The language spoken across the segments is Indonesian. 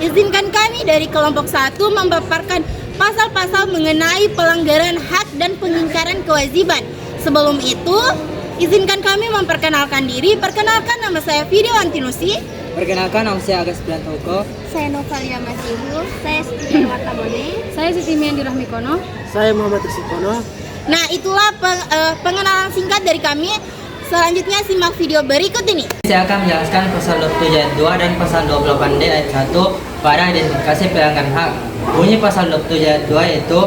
izinkan kami dari kelompok 1 memaparkan pasal-pasal mengenai pelanggaran hak dan pengingkaran kewajiban. Sebelum itu, izinkan kami memperkenalkan diri. Perkenalkan, nama saya Video Antinusi. Perkenalkan, nama saya Agus Prantoko. Saya Novalia Masihu. Saya Siti Wartabone. Saya Siti Miandi Rahmikono. Saya Muhammad Rizikono. Nah, itulah pengenalan singkat dari kami. Selanjutnya simak video berikut ini. Saya akan menjelaskan pasal 27 ayat 2 dan pasal 28D ayat 1 pada identifikasi pelanggaran hak. Bunyi pasal 27 ayat 2 yaitu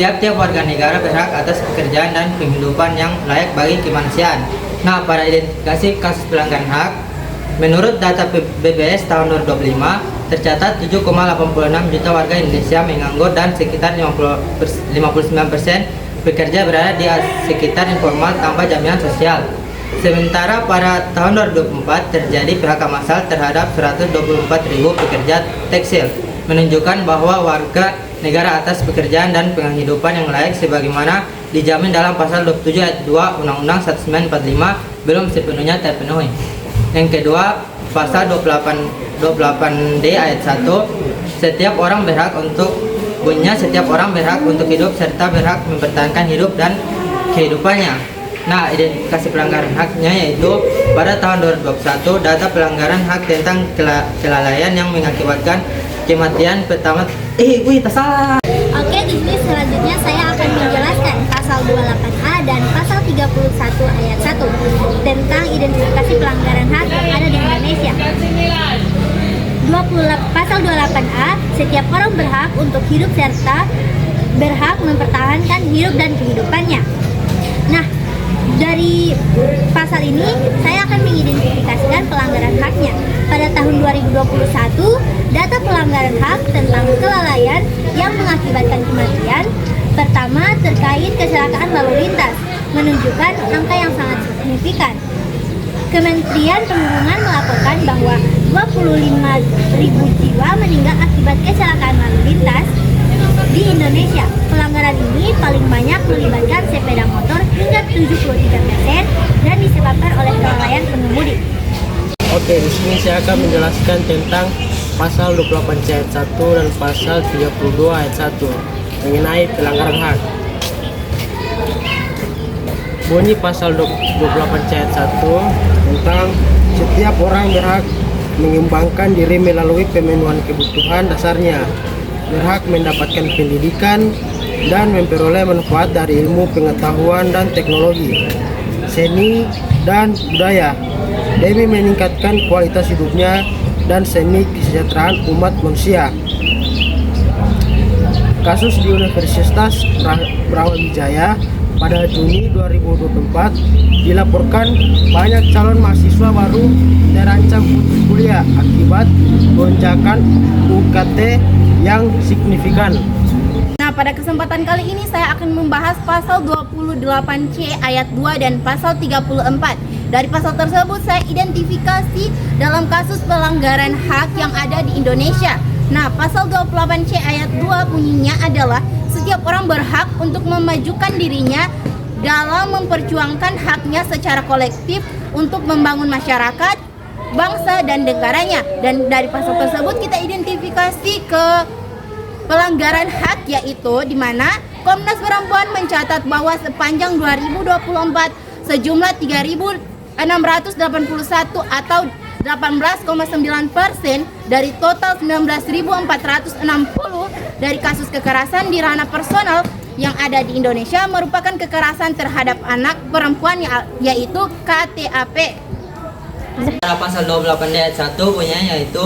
tiap-tiap warga negara berhak atas pekerjaan dan penghidupan yang layak bagi kemanusiaan. Nah, pada identifikasi kasus pelanggaran hak, menurut data BPS tahun 2025, tercatat 7,86 juta warga Indonesia menganggur dan sekitar 59% bekerja berada di sekitar informal tanpa jaminan sosial. Sementara pada tahun 2024 terjadi PHK massal terhadap 124.000 pekerja tekstil, menunjukkan bahwa warga negara atas pekerjaan dan penghidupan yang layak sebagaimana dijamin dalam pasal 27 ayat 2 Undang-Undang 1945 belum sepenuhnya terpenuhi. Yang kedua, pasal 28D ayat 1, setiap orang berhak untuk hidup serta berhak mempertahankan hidup dan kehidupannya. Nah, identifikasi pelanggaran haknya yaitu pada tahun 2021 data pelanggaran hak tentang kelalaian yang mengakibatkan kematian pertama. Salah. Oke, di sini selanjutnya saya akan menjelaskan pasal 28A dan pasal 31 ayat 1 tentang identifikasi pelanggaran hak yang ada di Indonesia. Pasal 28A, setiap orang berhak untuk hidup serta berhak mempertahankan hidup dan kehidupannya. Nah, dari pasal ini saya akan mengidentifikasikan pelanggaran haknya. Pada tahun 2021, data pelanggaran hak tentang kelalaian yang mengakibatkan kematian pertama terkait kecelakaan lalu lintas menunjukkan angka yang sangat signifikan. Kementerian Perhubungan melaporkan bahwa 25.000 jiwa meninggal akibat kecelakaan lalu lintas di Indonesia. Pelanggaran ini paling banyak melibatkan sepeda motor hingga 73% dan disebabkan oleh kelalaian pengemudi. Oke, di sini saya akan menjelaskan tentang pasal 28C ayat 1 dan pasal 32 ayat 1 mengenai pelanggaran hak. Bunyi pasal 28C ayat 1 tentang setiap orang berhak mengembangkan diri melalui pemenuhan kebutuhan dasarnya, berhak mendapatkan pendidikan dan memperoleh manfaat dari ilmu pengetahuan dan teknologi, seni dan budaya demi meningkatkan kualitas hidupnya dan seni kesejahteraan umat manusia. Kasus di Universitas Brawijaya pada Juni 2024 dilaporkan banyak calon mahasiswa baru terancam putus kuliah akibat lonjakan UKT yang signifikan. Nah, pada kesempatan kali ini saya akan membahas pasal 28C ayat 2 dan pasal 34. Dari pasal tersebut saya identifikasi dalam kasus pelanggaran hak yang ada di Indonesia. Nah, pasal 28C ayat 2 bunyinya adalah setiap orang berhak untuk memajukan dirinya dalam memperjuangkan haknya secara kolektif untuk membangun masyarakat, bangsa, dan negaranya. Dan dari pasal tersebut kita identifikasi ke pelanggaran hak, yaitu di mana Komnas Perempuan mencatat bahwa sepanjang 2024 sejumlah 3.681 atau 18,9% dari total 19.460 dari kasus kekerasan di ranah personal yang ada di Indonesia merupakan kekerasan terhadap anak perempuan, yaitu KTAP. Pasal 28D ayat 1 bunyinya yaitu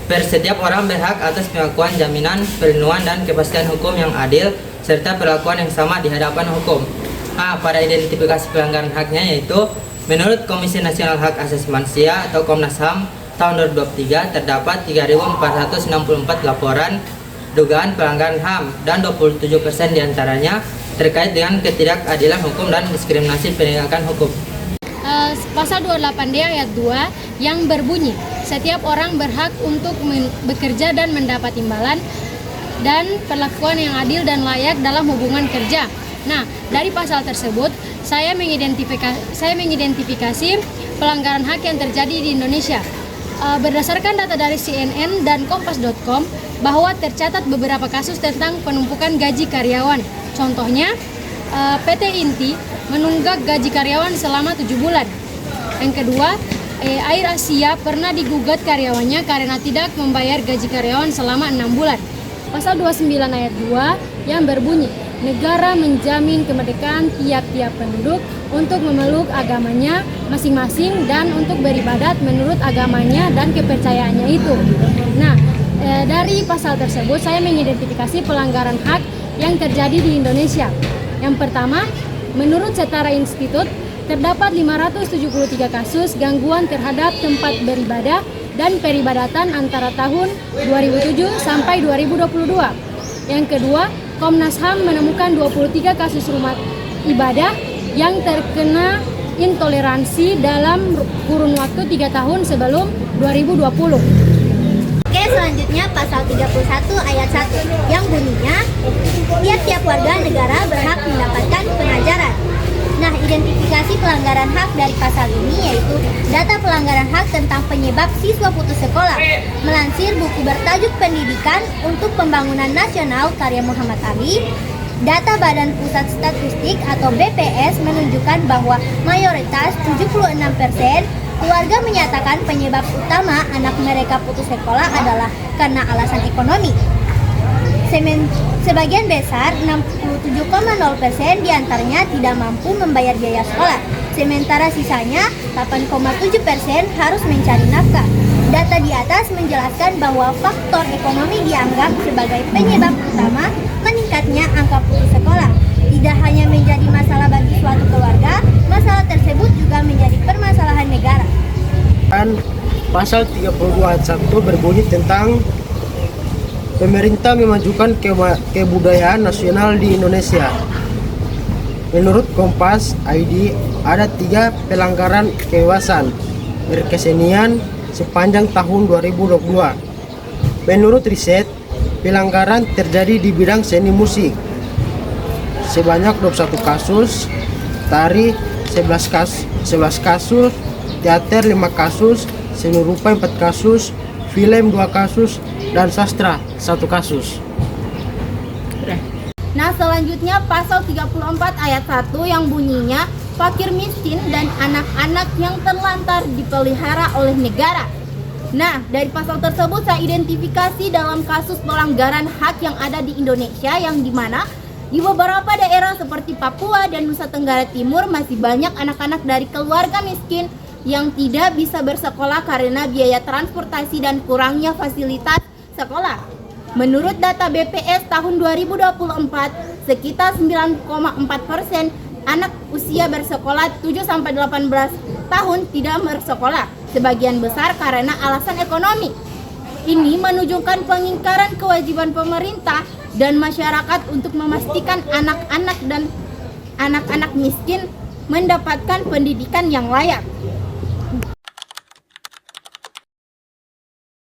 setiap orang berhak atas pengakuan, jaminan, perlindungan dan kepastian hukum yang adil serta perlakuan yang sama di hadapan hukum. Nah, pada identifikasi pelanggaran haknya yaitu menurut Komisi Nasional Hak Asasi Manusia atau Komnas HAM tahun 2023 terdapat 3.464 laporan dugaan pelanggaran HAM dan 27% diantaranya terkait dengan ketidakadilan hukum dan diskriminasi penegakan hukum. Pasal 28D ayat 2 yang berbunyi setiap orang berhak untuk bekerja dan mendapat imbalan dan perlakuan yang adil dan layak dalam hubungan kerja. Nah, dari pasal tersebut saya mengidentifikasi pelanggaran hak yang terjadi di Indonesia. berdasarkan data dari CNN dan Kompas.com bahwa tercatat beberapa kasus tentang penumpukan gaji karyawan. Contohnya, PT Inti menunggak gaji karyawan selama 7 bulan. Yang kedua, Air Asia pernah digugat karyawannya karena tidak membayar gaji karyawan selama 6 bulan. Pasal 29 ayat 2 yang berbunyi, negara menjamin kemerdekaan tiap-tiap penduduk untuk memeluk agamanya masing-masing dan untuk beribadat menurut agamanya dan kepercayaannya itu. Nah, dari pasal tersebut saya mengidentifikasi pelanggaran hak yang terjadi di Indonesia. Yang pertama, menurut Setara Institut, terdapat 573 kasus gangguan terhadap tempat beribadah dan peribadatan antara tahun 2007 sampai 2022. Yang kedua, Komnas HAM menemukan 23 kasus rumah ibadah yang terkena intoleransi dalam kurun waktu 3 tahun sebelum 2020. Oke, selanjutnya pasal 31 ayat 1 yang bunyinya tiap-tiap warga negara berhak mendapatkan pengajaran. Nah, identifikasi pelanggaran hak dari pasal ini yaitu data pelanggaran hak tentang penyebab siswa putus sekolah. Melansir buku bertajuk Pendidikan untuk Pembangunan Nasional karya Muhammad Ali, data Badan Pusat Statistik atau BPS menunjukkan bahwa mayoritas 76% keluarga menyatakan penyebab utama anak mereka putus sekolah adalah karena alasan ekonomi. Sebagian besar, 67,0% diantaranya tidak mampu membayar biaya sekolah. Sementara sisanya, 8,7% harus mencari nafkah. Data di atas menjelaskan bahwa faktor ekonomi dianggap sebagai penyebab utama meningkatnya angka putus sekolah. Tidak hanya menjadi masalah bagi suatu keluarga, masalah tersebut juga menjadi permasalahan negara. Dan pasal 32 ayat 1 berbunyi tentang pemerintah memajukan kebudayaan nasional di Indonesia. Menurut Kompas ID, ada 3 pelanggaran kebebasan berkesenian sepanjang tahun 2022. Menurut riset, pelanggaran terjadi di bidang seni musik sebanyak 21 kasus, tari 11 kasus, teater 5 kasus, seni rupa 4 kasus, film 2 kasus, dan sastra 1 kasus. Nah, selanjutnya pasal 34 ayat 1 yang bunyinya fakir miskin dan anak-anak yang terlantar dipelihara oleh negara. Nah, dari pasal tersebut saya identifikasi dalam kasus pelanggaran hak yang ada di Indonesia, yang dimana di beberapa daerah seperti Papua dan Nusa Tenggara Timur masih banyak anak-anak dari keluarga miskin yang tidak bisa bersekolah karena biaya transportasi dan kurangnya fasilitas sekolah. Menurut data BPS tahun 2024, sekitar 9,4% anak usia bersekolah 7-18 tahun tidak bersekolah, sebagian besar karena alasan ekonomi. Ini menunjukkan pengingkaran kewajiban pemerintah dan masyarakat untuk memastikan anak-anak dan anak-anak miskin mendapatkan pendidikan yang layak.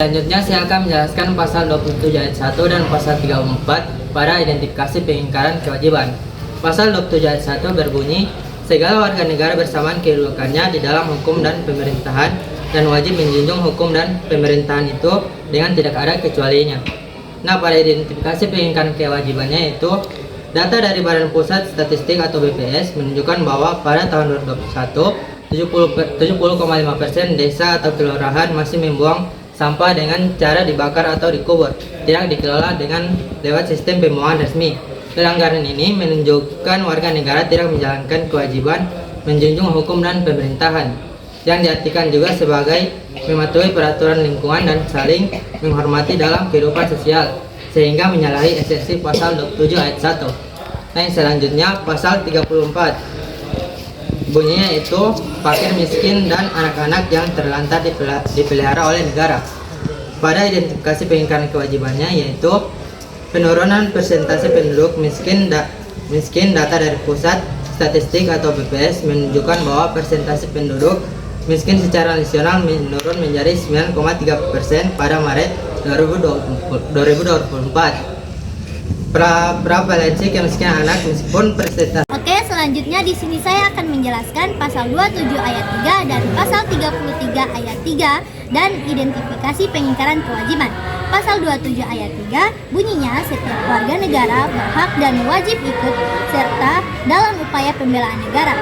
Selanjutnya saya akan menjelaskan pasal 27 ayat 1 dan pasal 34 pada identifikasi pengingkaran kewajiban. Pasal 27 ayat 1 berbunyi, segala warga negara bersamaan kedudukannya di dalam hukum dan pemerintahan dan wajib menjunjung hukum dan pemerintahan itu dengan tidak ada kecualinya. Nah, pada identifikasi pengingkaran kewajibannya itu, data dari Badan Pusat Statistik atau BPS menunjukkan bahwa pada tahun 2021, 70,5% desa atau kelurahan masih membuang sampah dengan cara dibakar atau dikubur, tidak dikelola dengan lewat sistem pembuangan resmi. Pelanggaran ini menunjukkan warga negara tidak menjalankan kewajiban menjunjung hukum dan pemerintahan, yang diartikan juga sebagai mematuhi peraturan lingkungan dan saling menghormati dalam kehidupan sosial, sehingga menyalahi esensi pasal 27 ayat 1. Nah, yang selanjutnya pasal 34. Bunyinya itu fakir miskin dan anak-anak yang terlantar dipelihara oleh negara. Pada identifikasi pengingkaran kewajibannya yaitu penurunan persentase penduduk miskin. Data dari Pusat Statistik atau BPS menunjukkan bahwa persentase penduduk miskin secara nasional menurun menjadi 9,3% pada Maret 2024. Prevalensi kemiskinan anak meskipun persentase. Oke, selanjutnya selanjutnya di sini saya akan menjelaskan pasal 27 ayat 3 dan pasal 33 ayat 3 dan identifikasi pengingkaran kewajiban. Pasal 27 ayat 3 bunyinya setiap warga negara berhak dan wajib ikut serta dalam upaya pembelaan negara.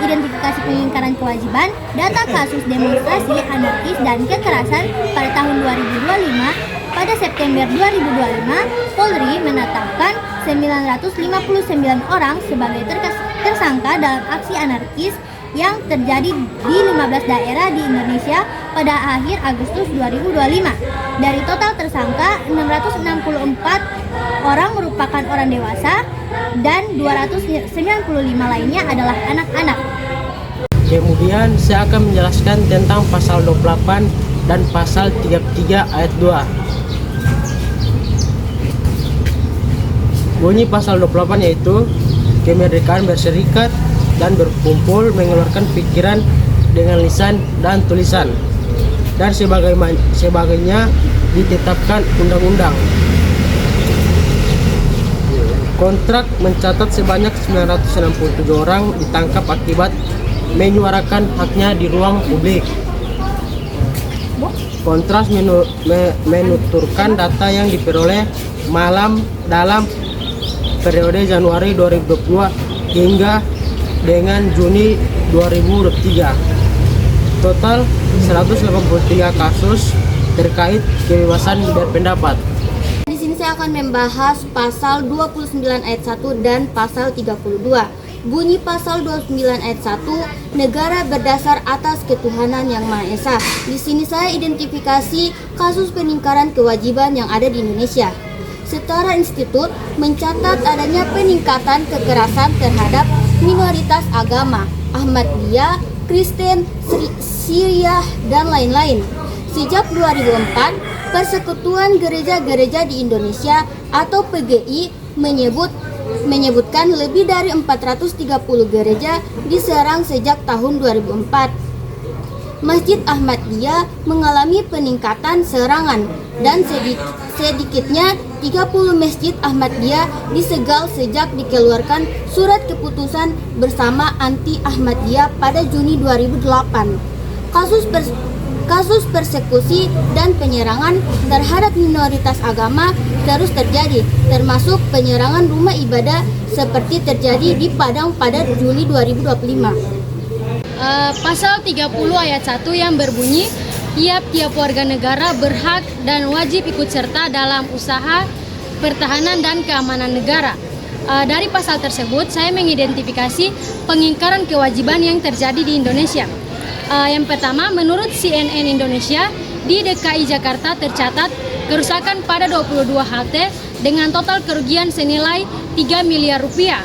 Identifikasi pengingkaran kewajiban, data kasus demonstrasi anarkis dan kekerasan pada tahun 2025. Pada September 2025, Polri menetapkan 959 orang sebagai tersangka dalam aksi anarkis yang terjadi di 15 daerah di Indonesia pada akhir Agustus 2025. Dari total tersangka, 664 orang merupakan orang dewasa dan 295 lainnya adalah anak-anak. Kemudian saya akan menjelaskan tentang pasal 28 dan pasal 33 ayat 2. Bunyi pasal 28 yaitu kemerdekaan berserikat dan berkumpul, mengeluarkan pikiran dengan lisan dan tulisan, dan sebagainya ditetapkan undang-undang. Kontrak mencatat sebanyak 967 orang ditangkap akibat menyuarakan haknya di ruang publik. Kontras menuturkan data yang diperoleh dalam periode Januari 2022 hingga dengan Juni 2023. Total 183 kasus terkait kebebasan berpendapat. Di sini saya akan membahas pasal 29 ayat 1 dan pasal 32. Bunyi pasal 29 ayat 1, negara berdasar atas ketuhanan yang Maha Esa. Di sini saya identifikasi kasus peningkaran kewajiban yang ada di Indonesia. Setara institut mencatat adanya peningkatan kekerasan terhadap minoritas agama, Ahmadiyah, Kristen, Syriah, dan lain-lain. Sejak 2004, Persekutuan Gereja-Gereja di Indonesia atau PGI menyebutkan lebih dari 430 gereja diserang sejak tahun 2004. Masjid Ahmadiyah mengalami peningkatan serangan dan sedikitnya 30 masjid Ahmadiyah disegel sejak dikeluarkan surat keputusan bersama anti Ahmadiyah pada Juni 2008. Kasus persekusi dan penyerangan terhadap minoritas agama terus terjadi, termasuk penyerangan rumah ibadah seperti terjadi di Padang pada Juli 2025. Pasal 30 ayat 1 yang berbunyi tiap-tiap warga negara berhak dan wajib ikut serta dalam usaha pertahanan dan keamanan negara. Dari pasal tersebut saya mengidentifikasi pengingkaran kewajiban yang terjadi di Indonesia. Yang pertama, menurut CNN Indonesia, di DKI Jakarta tercatat kerusakan pada 22 halte dengan total kerugian senilai 3 miliar rupiah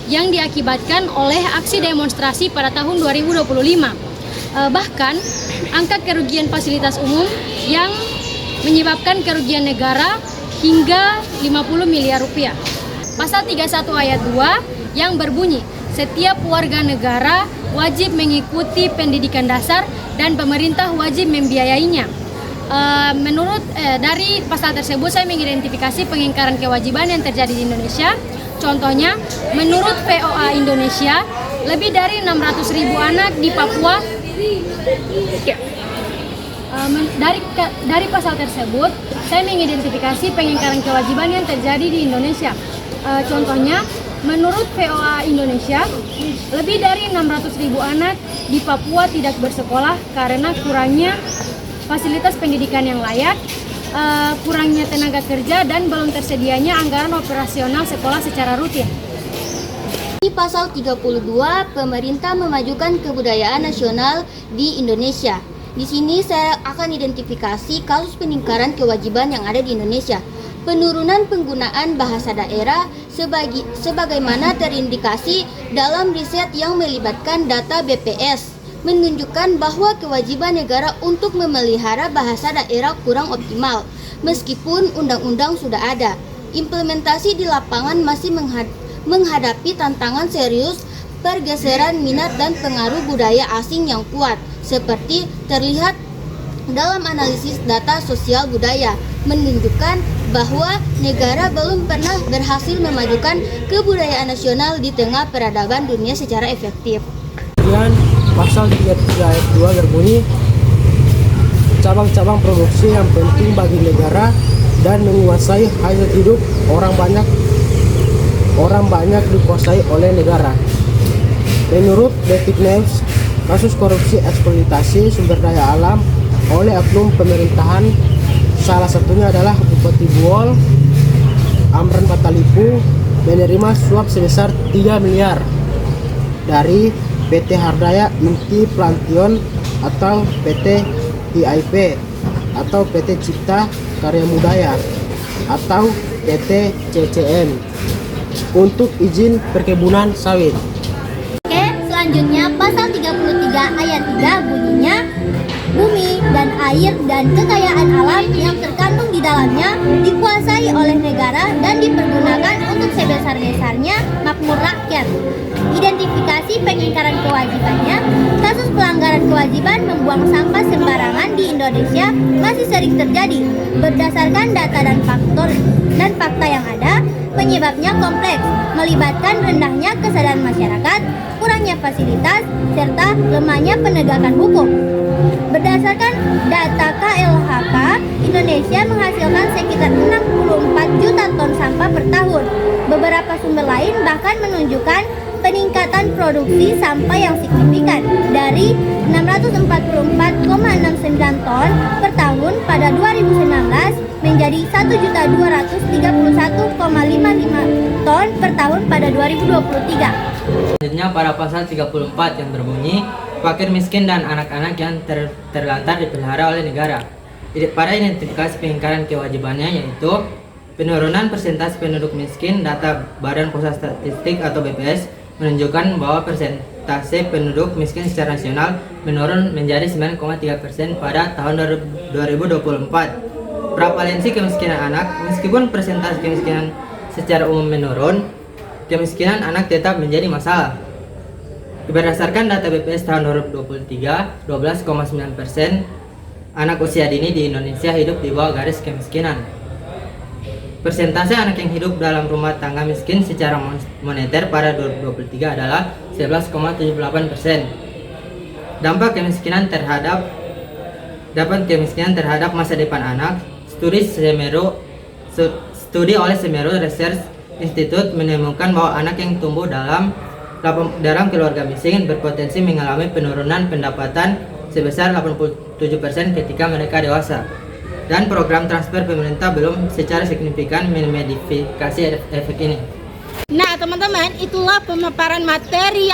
yang diakibatkan oleh aksi demonstrasi pada tahun 2025. Bahkan, angka kerugian fasilitas umum yang menyebabkan kerugian negara hingga 50 miliar rupiah. Pasal 31 ayat 2 yang berbunyi, setiap warga negara wajib mengikuti pendidikan dasar dan pemerintah wajib membiayainya. Dari pasal tersebut saya mengidentifikasi pengingkaran kewajiban yang terjadi di Indonesia. Contohnya, menurut VOA Indonesia, lebih dari 600.000 anak di Papua. Dari pasal tersebut, saya mengidentifikasi pengingkaran kewajiban yang terjadi di Indonesia. Contohnya, menurut VOA Indonesia, lebih dari 600.000 anak di Papua tidak bersekolah karena kurangnya fasilitas pendidikan yang layak, kurangnya tenaga kerja, dan belum tersedianya anggaran operasional sekolah secara rutin. Di pasal 32, pemerintah memajukan kebudayaan nasional di Indonesia. Di sini saya akan identifikasi kasus peningkaran kewajiban yang ada di Indonesia. Penurunan penggunaan bahasa daerah sebagaimana terindikasi dalam riset yang melibatkan data BPS menunjukkan bahwa kewajiban negara untuk memelihara bahasa daerah kurang optimal. Meskipun undang-undang sudah ada, implementasi di lapangan masih menghadapi tantangan serius, pergeseran minat dan pengaruh budaya asing yang kuat, seperti terlihat dalam analisis data sosial budaya menunjukkan bahwa negara belum pernah berhasil memajukan kebudayaan nasional di tengah peradaban dunia secara efektif. Kemudian pasal 33 ayat 2 berbunyi, cabang-cabang produksi yang penting bagi negara dan menguasai hajat hidup orang banyak dikuasai oleh negara. Menurut Detik News, kasus korupsi eksploitasi sumber daya alam oleh oknum pemerintahan, salah satunya adalah Bupati Buol, Amran Patalipu, menerima suap sebesar 3 miliar dari PT Hardaya Inti Plantion atau PT HIP atau PT Cipta Karya Mudaya atau PT CCM untuk izin perkebunan sawit. Oke, selanjutnya pasal 33 ayat 3 bunyinya, bumi dan air dan kekayaan alam yang terkandung di dalamnya dikuasai oleh negara dan dipergunakan untuk sebesar-besarnya makmur rakyat. Identifikasi pengingkaran kewajibannya, kasus pelanggaran kewajiban membuang sampah sembarangan di Indonesia masih sering terjadi. Berdasarkan data dan fakta yang ada, penyebabnya kompleks, melibatkan rendahnya kesadaran masyarakat, kurangnya fasilitas, serta lemahnya penegakan hukum. Berdasarkan data KLHK, Indonesia menghasilkan sekitar 64 juta ton sampah per tahun. Beberapa sumber lain bahkan menunjukkan peningkatan produksi sampah yang signifikan dari 644,69 ton per tahun pada 2019 menjadi 1.231,55 ton per tahun pada 2023. Selanjutnya pada pasal 34 yang berbunyi, fakir miskin dan anak-anak yang terlantar dipelihara oleh negara. Pada identifikasi pengingkaran kewajibannya yaitu penurunan persentase penduduk miskin. Data Badan Pusat Statistik atau BPS menunjukkan bahwa persentase penduduk miskin secara nasional menurun menjadi 9,3% pada tahun 2024. Prevalensi kemiskinan anak, meskipun persentase kemiskinan secara umum menurun, kemiskinan anak tetap menjadi masalah. Berdasarkan data BPS tahun 2023, 12,9% anak usia dini di Indonesia hidup di bawah garis kemiskinan. Persentase anak yang hidup dalam rumah tangga miskin secara moneter pada 2023 adalah 11,78%. Dampak kemiskinan terhadap masa depan anak. Studi oleh Semeru Research Institute menemukan bahwa anak yang tumbuh dalam keluarga miskin berpotensi mengalami penurunan pendapatan sebesar 87% ketika mereka dewasa. Dan program transfer pemerintah belum secara signifikan memodifikasi efek ini. Nah, teman-teman, itulah pemaparan materi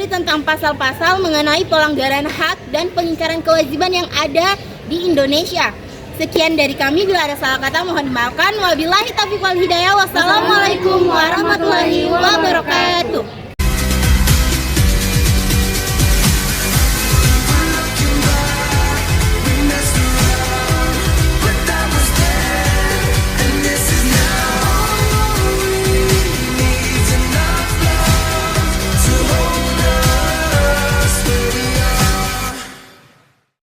tentang pasal-pasal mengenai pelanggaran hak dan pengingkaran kewajiban yang ada di Indonesia. Sekian dari kami, bila ada salah kata mohon dimaafkan. Wabillahi taufiq wal hidayah. Wassalamualaikum warahmatullahi wabarakatuh.